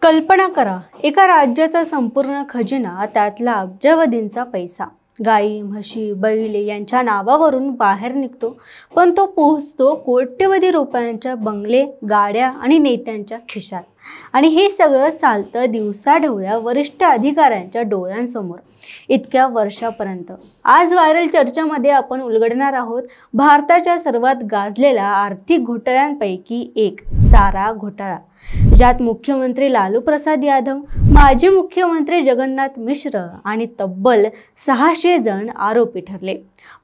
कल्पना करा, एका राज्याचा संपूर्ण खजिना, त्यातला अब्जावधींचा पैसा गाई, म्हशी, बैल यांच्या नावावरून बाहेर निघतो, पण तो पोहोचतो कोट्यवधी रुपयांच्या बंगले, गाड्या आणि नेत्यांच्या खिशात. आणि हे सगळं चालतं दिवसाढवळ्या वरिष्ठ अधिकाऱ्यांच्या डोळ्यांसमोर इतक्या वर्षापर्यंत. आज व्हायरल चर्चेमध्ये आपण उलगडणार आहोत भारताच्या सर्वात गाजलेल्या आर्थिक घोटाळ्यांपैकी एक, चारा घोटाळा, ज्यात मुख्यमंत्री लालू प्रसाद यादव, माजी मुख्यमंत्री जगन्नाथ मिश्र आणि तब्बल 600 जण आरोपी ठरले.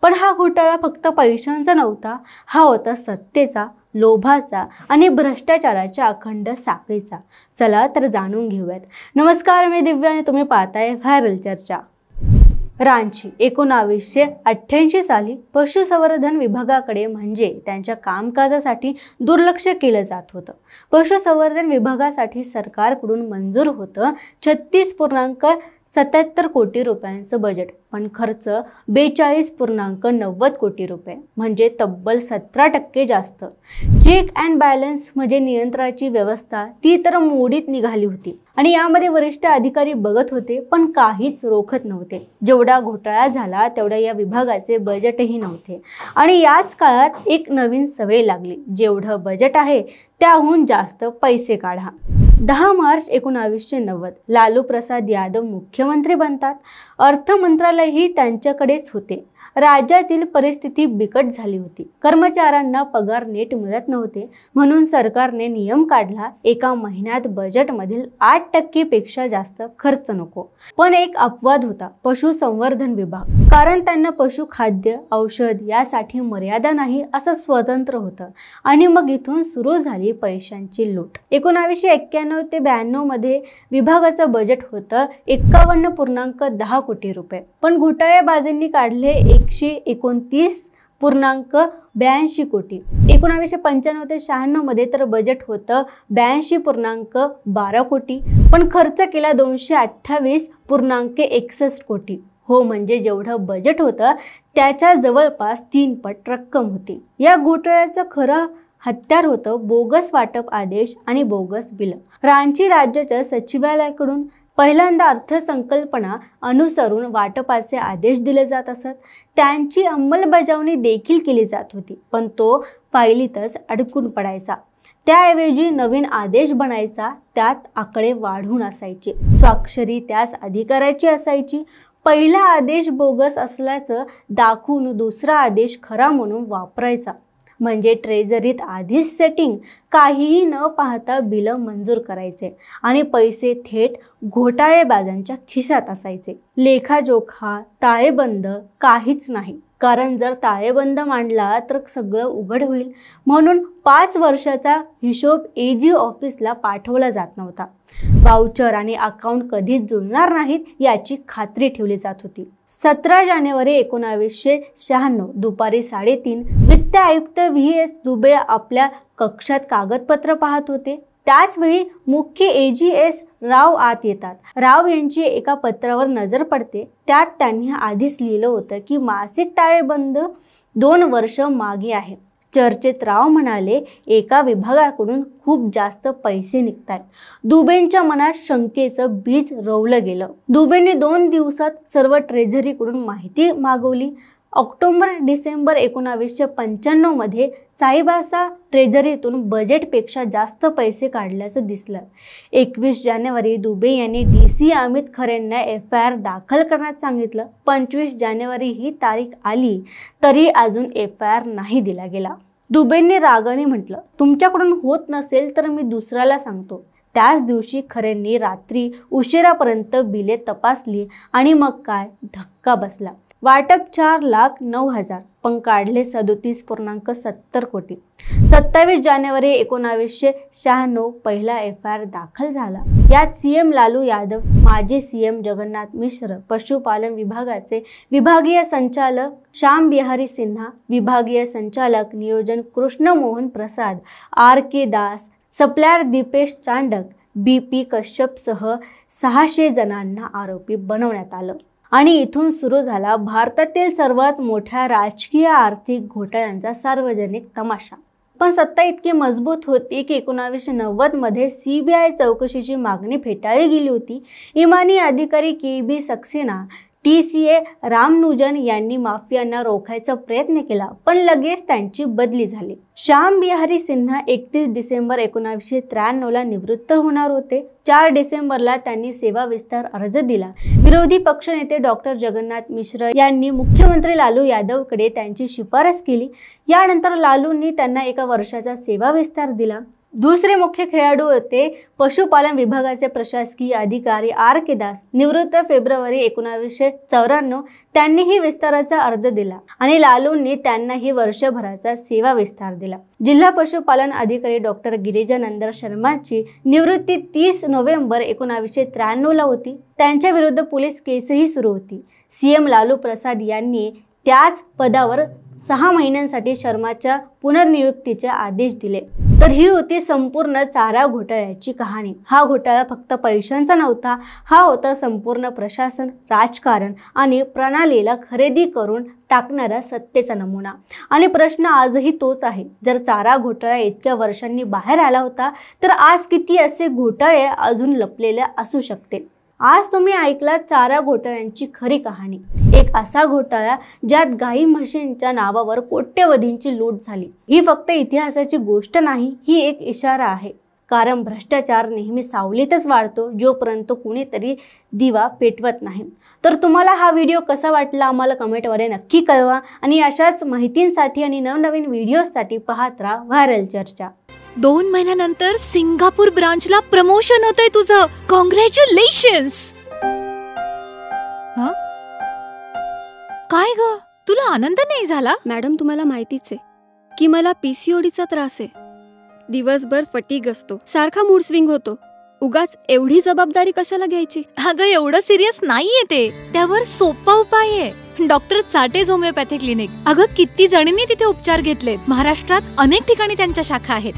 पण हा घोटाळा फक्त पैशांचा नव्हता, हा होता सत्तेचा, लोभाचा आणि भ्रष्टाचाराच्या अखंड साखळीचा. चला तर जाणून घेऊयात. नमस्कार, मी दिव्या आणि तुम्ही पाहताय व्हायरल चर्चा. रांची 1988 साली पशुसंवर्धन विभागाकडे म्हणजे त्यांच्या कामकाजासाठी दुर्लक्ष केलं जात होतं. पशुसंवर्धन विभागासाठी सरकारकडून मंजूर होतं 36.77 कोटी रुपयांचं बजेट, पण खर्च 42.90 कोटी रुपये, म्हणजे तब्बल 17% जास्त. चेक अँड बॅलन्स म्हणजे नियंत्रणाची व्यवस्था, ती तर मोडीत निघाली होती आणि यामध्ये वरिष्ठ अधिकारी बघत होते, पण काहीच रोखत नव्हते. जेवढा घोटाळा झाला तेवढा या विभागाचे बजेटही नव्हते. आणि याच काळात एक नवीन सवय लागली, जेवढं बजेट आहे त्याहून जास्त पैसे काढा. 10 मार्च 1990 लालू प्रसाद यादव मुख्यमंत्री बनतात. अर्थ मंत्रालयही त्यांच्याकडेच होते. राज्यातील परिस्थिती बिकट झाली होती. कर्मचाऱ्यांना पगार नीट मिळत नव्हते, म्हणून सरकारने नियम काढला, एका महिन्यात बजेटमधील 8% पेक्षा जास्त खर्च नको. पण एक अपवाद होता, पशुसंवर्धन विभाग, कारण त्यांना पशुखाद्य, औषध यासाठी मर्यादा नाही असं स्वतंत्र होतं. आणि मग इथून सुरू झाली पैशांची लूट. 1991 ते 92 मध्ये विभागाचं बजेट होतं 51.10 कोटी रुपये, पण घोटाळेबाजांनी काढले 129.82 कोटी. 1995 ते 96 मध्ये तर बजेट होतं 82.12 कोटी, पण खर्च केला 228.61 कोटी. हो, म्हणजे जेवढं बजेट होतं त्याच्या जवळपास 3 पट रक्कम होती. या घोटाळ्याचं खरं हत्यार होतं बोगस वाटप आदेश आणि बोगस बिल. रांची राज्याच्या सचिवालयाकडून पहिल्यांदा अर्थसंकल्पना अनुसरून वाटपाचे आदेश दिले जात असत. त्यांची अंमलबजावणी देखील केली जात होती, पण तो फाईलीतच अडकून पडायचा. त्याऐवजी नवीन आदेश बनायचा, त्यात आकडे वाढून असायचे, स्वाक्षरी त्याच अधिकाऱ्याची असायची. पहिला आदेश बोगस असल्याचं दाखवून दुसरा आदेश खरा म्हणून वापरायचा. म्हणजे ट्रेझरीत आधीच सेटिंग, काहीही न पाहता बिलं मंजूर करायचे आणि पैसे थेट घोटाळेबाजांच्या खिशात असायचे. लेखाजोखा, ताळेबंद काहीच नाही, कारण जर ताळेबंद मांडला तर सगळं उघड होईल. म्हणून 5 वर्षाचा हिशोब AG ऑफिसला पाठवला जात नव्हता. वाउचर आणि अकाउंट कधीच जुळणार नाहीत याची खात्री ठेवली जात होती. 17 जानेवारी 1996 दुपारी 3:30 वित्त आयुक्त VS दुबे आपल्या कक्षात कागदपत्र पाहत होते. त्याचवेळी मुख्य AGS राव आत येतात. राव यांची एका पत्रावर नजर पडते. त्यात त्यांनी आधीच लिहिलं होतं की मासिक ताळेबंद 2 वर्ष मागे आहे. चर्चेत राव म्हणाले, एका विभागाकडून खूप जास्त पैसे निघतायत. दुबेंच्या मनात शंकेचं बीज रोवलं गेलं. दुबेंनी 2 दिवसात सर्व ट्रेझरीकडून माहिती मागवली. ऑक्टोबर-डिसेंबर 1995 मध्ये चाईबासा ट्रेझरीतून बजेटपेक्षा जास्त पैसे काढल्याचं दिसलं. 21 जानेवारी दुबे यांनी DC अमित खरेंना FIR दाखल करण्यास सांगितलं. 25 जानेवारी ही तारीख आली तरी अजून FIR नाही दिला गेला. दुबेंनी रागाने म्हटलं, तुमच्याकडून होत नसेल तर मी दुसऱ्याला सांगतो. त्याच दिवशी खरेंनी रात्री उशिरापर्यंत बिले तपासली आणि मग काय धक्का बसला. वाटप 4,09,000, पण काढले 37.70 कोटी. 27 जानेवारी 1996 पहिला FIR दाखल झाला. यात CM लालू यादव, माजी CM जगन्नाथ मिश्र, पशुपालन विभागाचे विभागीय संचालक श्याम बिहारी सिन्हा, विभागीय संचालक नियोजन Krishna Mohan Prasad, RK Das, supplier Dipesh Chandak, BP कश्यपसह 600 जणांना आरोपी बनवण्यात आलं. आणि इथून सुरू झाला भारतातील सर्वात मोठ्या राजकीय आर्थिक घोटाळ्यांचा सार्वजनिक तमाशा. पण सत्ता इतकी मजबूत होती की 1990 मध्ये CBI चौकशीची मागणी फेटाळली गेली होती. इमानी अधिकारी KB सक्सेना, TCA रामनुजन यांनी माफियांना रोखायचा प्रयत्न केला, पण लगेच त्यांची बदली झाली. श्याम बिहारी सिन्हा 31 डिसेंबर 1993 ला निवृत्त होणार होते. 4 डिसेंबरला त्यांनी सेवा विस्तार अर्ज दिला. विरोधी पक्षनेते डॉक्टर जगन्नाथ मिश्र यांनी मुख्यमंत्री लालू यादवकडे त्यांची शिफारस केली. यानंतर लालूंनी त्यांना 1 वर्षाचा सेवा विस्तार दिला. दुसरे मुख्य खेळाडू होते पशुपालन विभागाचे प्रशासकीय अधिकारी RK दास. निवृत्त फेब्रुवारी 1994 त्यांनीही विस्ताराचा अर्ज दिला आणि लालूंनी त्यांनाही वर्षभराचा सेवा विस्तार दिला. जिल्हा पशुपालन अधिकारी डॉक्टर गिरिजानंदन शर्माची निवृत्ती 30 नोव्हेंबर 1993 ला होती. त्यांच्या विरुद्ध पोलीस केसही सुरू होती. CM लालू प्रसाद यांनी त्याच पदावर 6 महिन्यांसाठी शर्माच्या पुनर्नियुक्तीचे आदेश दिले. तर ही होती संपूर्ण चारा घोटाळ्याची कहाणी. हा घोटाळा फक्त पैशांचा नव्हता, हा होता संपूर्ण प्रशासन, राजकारण आणि प्रणालीला खरेदी करून टाकणारा सत्तेचा नमुना. आणि प्रश्न आजही तोच आहे, जर चारा घोटाळा इतक्या वर्षांनी बाहेर आला होता तर आज किती असे घोटाळे अजून लपलेले असू शकते. आज तुम्ही ऐकला चारा घोटाळ्यांची खरी कहाणी. एक असा घोटाळा ज्यात गाई म्हशींच्या नावावर कोट्यवधींची लूट झाली. ही फक्त इतिहासाची गोष्ट नाही, ही एक इशारा आहे. कारण भ्रष्टाचार नेहमी सावलीतच वाढतो जोपर्यंत कुणीतरी दिवा पेटवत नाही. तर तुम्हाला हा व्हिडिओ कसा वाटला आम्हाला कमेंटमध्ये नक्की कळवा आणि अशाच माहितींसाठी आणि नवनवीन व्हिडिओसाठी पाहत राहा व्हायरल चर्चा. 2 महिन्यानंतर सिंगापूर ब्रांचला प्रमोशन होतंय तुझं. कॉंग्रॅच्युलेशन्स. काय ग, तुला आनंद नाही झाला? मॅडम, तुम्हाला माहितीच आहे की मला PCODचा त्रास आहे. दिवसभर फटीग असतो, सारखा मूड स्विंग होतो. उगाच एवढी जबाबदारी कशाला घ्यायची? अगं, एवढं सिरियस नाहीये ते. त्यावर सोपा उपाय आहे, डॉक्टर चाटेज होमिओपॅथी क्लिनिक. अगं, किती जणींनी तिथे उपचार घेतलेत. महाराष्ट्रात अनेक ठिकाणी त्यांच्या शाखा आहेत.